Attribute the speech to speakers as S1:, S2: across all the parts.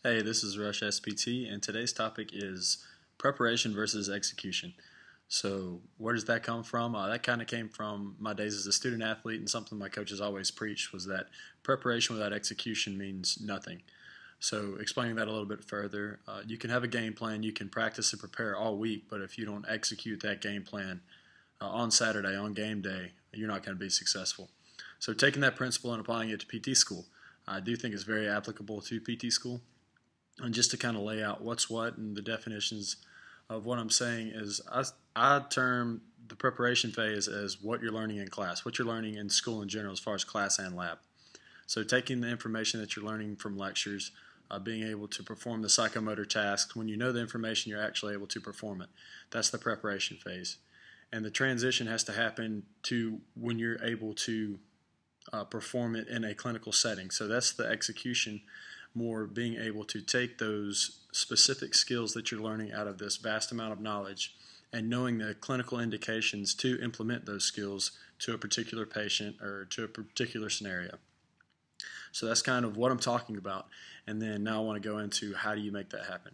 S1: Hey, this is Rush SPT, and today's topic is preparation versus execution. So, where does that come from? That kind of came from my days as a student athlete, and something my coaches always preached was that preparation without execution means nothing. So, explaining that a little bit further, you can have a game plan, you can practice and prepare all week, but if you don't execute that game plan on Saturday, on game day, you're not going to be successful. So, taking that principle and applying it to PT school, I do think is very applicable to PT school. And just to kind of lay out what's what and the definitions of what I'm saying is I term the preparation phase as what you're learning in class, what you're learning in school in general as far as class and lab. So taking the information that you're learning from lectures, being able to perform the psychomotor tasks, when you know the information you're actually able to perform it. That's the preparation phase. And the transition has to happen to when you're able to perform it in a clinical setting. So that's the execution, more being able to take those specific skills that you're learning out of this vast amount of knowledge and knowing the clinical indications to implement those skills to a particular patient or to a particular scenario. So that's kind of what I'm talking about, and then now I want to go into how do you make that happen.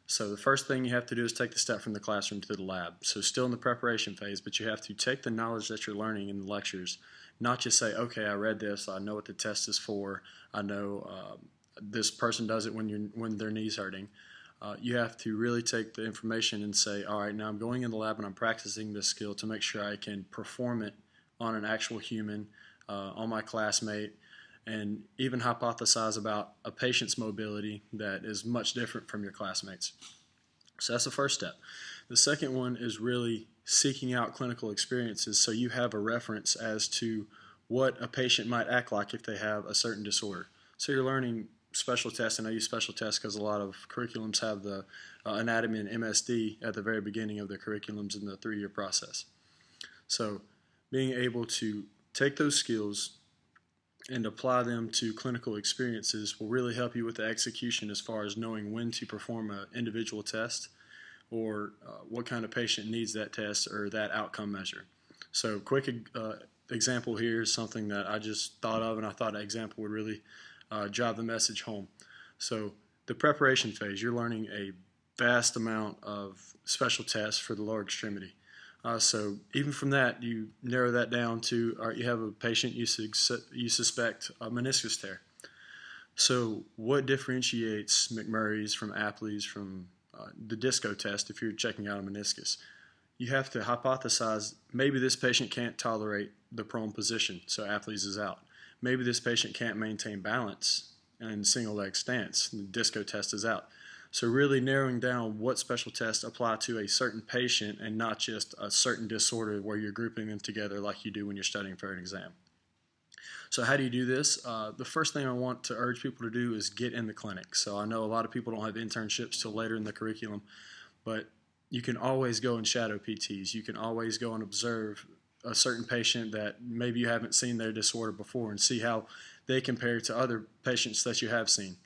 S1: So the first thing you have to do is take the step from the classroom to the lab. So still in the preparation phase, but you have to take the knowledge that you're learning in the lectures, not just say, okay, I read this, I know what the test is for, I know this person does it when their knee's hurting. You have to really take the information and say, all right, now I'm going in the lab and I'm practicing this skill to make sure I can perform it on an actual human, on my classmate, and even hypothesize about a patient's mobility that is much different from your classmates. So that's the first step. The second one is really seeking out clinical experiences so you have a reference as to what a patient might act like if they have a certain disorder. So you're learning special tests, and I use special tests because a lot of curriculums have the anatomy and MSD at the very beginning of their curriculums in the 3-year process. So being able to take those skills and apply them to clinical experiences will really help you with the execution as far as knowing when to perform an individual test or what kind of patient needs that test or that outcome measure. So quick example here is something that I just thought of, and I thought an example would really drive the message home. So the preparation phase, you're learning a vast amount of special tests for the lower extremity. So even from that, you narrow that down to, all right, you have a patient, you suspect a meniscus tear. So what differentiates McMurray's from Apley's from the disco test if you're checking out a meniscus? You have to hypothesize maybe this patient can't tolerate the prone position, so Apley's is out. Maybe this patient can't maintain balance in single leg stance, the disco test is out. So really narrowing down what special tests apply to a certain patient and not just a certain disorder where you're grouping them together like you do when you're studying for an exam. So how do you do this? The first thing I want to urge people to do is get in the clinic. So I know a lot of people don't have internships till later in the curriculum, but you can always go and shadow PTs. You can always go and observe a certain patient that maybe you haven't seen their disorder before and see how they compare to other patients that you have seen.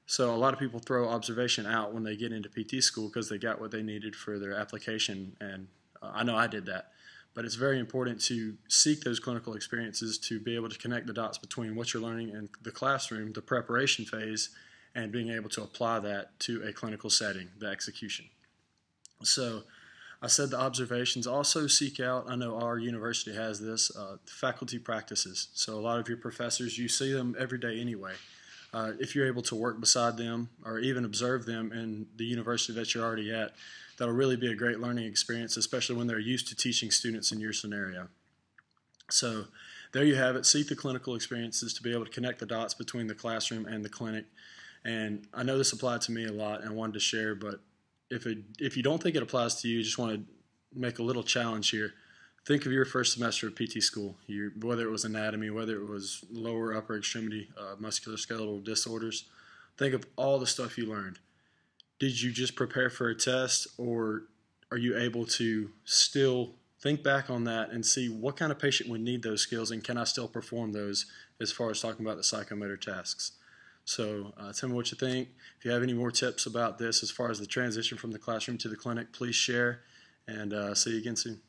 S1: So a lot of people throw observation out when they get into PT school because they got what they needed for their application, and I know I did that. But it's very important to seek those clinical experiences to be able to connect the dots between what you're learning in the classroom, the preparation phase, and being able to apply that to a clinical setting, the execution. So I said the observations. Also seek out, I know our university has this, faculty practices. So a lot of your professors, you see them every day anyway. If you're able to work beside them or even observe them in the university that you're already at, that'll really be a great learning experience, especially when they're used to teaching students in your scenario. So there you have it. Seek the clinical experiences to be able to connect the dots between the classroom and the clinic. And I know this applied to me a lot and I wanted to share, but if you don't think it applies to you, just want to make a little challenge here. Think of your first semester of PT school, whether it was anatomy, whether it was lower upper extremity musculoskeletal disorders. Think of all the stuff you learned. Did you just prepare for a test, or are you able to still think back on that and see what kind of patient would need those skills, and can I still perform those as far as talking about the psychomotor tasks? So tell me what you think. If you have any more tips about this as far as the transition from the classroom to the clinic, please share, and see you again soon.